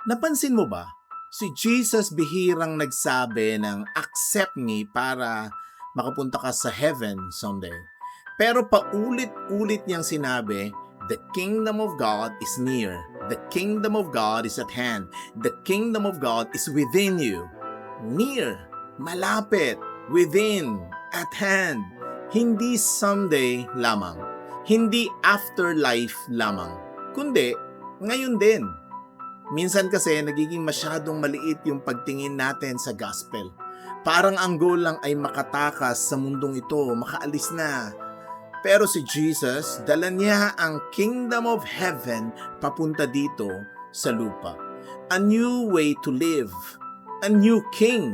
Napansin mo ba? Si Jesus bihirang nagsabi ng accept me para makapunta ka sa heaven someday. Pero paulit-ulit niyang sinabi, the kingdom of God is near. The kingdom of God is at hand. The kingdom of God is within you. Near, malapit, within, at hand. Hindi someday lamang. Hindi afterlife lamang. Kundi, ngayon din. Minsan kasi nagiging masyadong maliit yung pagtingin natin sa gospel. Parang ang goal lang ay makatakas sa mundong ito, makaalis na. Pero si Jesus, dala niya ang kingdom of heaven papunta dito sa lupa. A new way to live, a new king,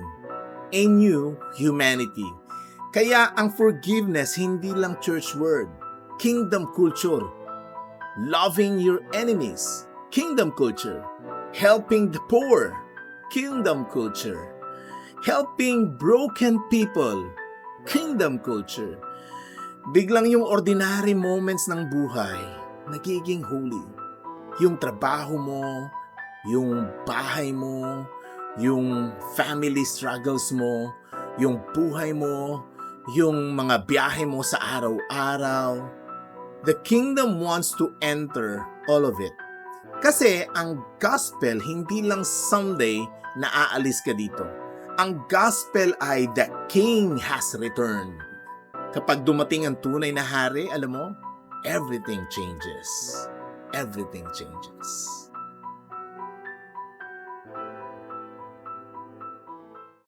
a new humanity. Kaya ang forgiveness hindi lang church word, kingdom culture. Loving your enemies, kingdom culture. Helping the poor, kingdom culture. Helping broken people, kingdom culture. Biglang yung ordinary moments ng buhay, nagiging holy. Yung trabaho mo, yung bahay mo, yung family struggles mo, yung buhay mo, yung mga biyahe mo sa araw-araw. The kingdom wants to enter all of it. Kasi ang gospel hindi lang someday na aalis ka dito. Ang gospel ay the king has returned. Kapag dumating ang tunay na hari, alam mo, everything changes. Everything changes.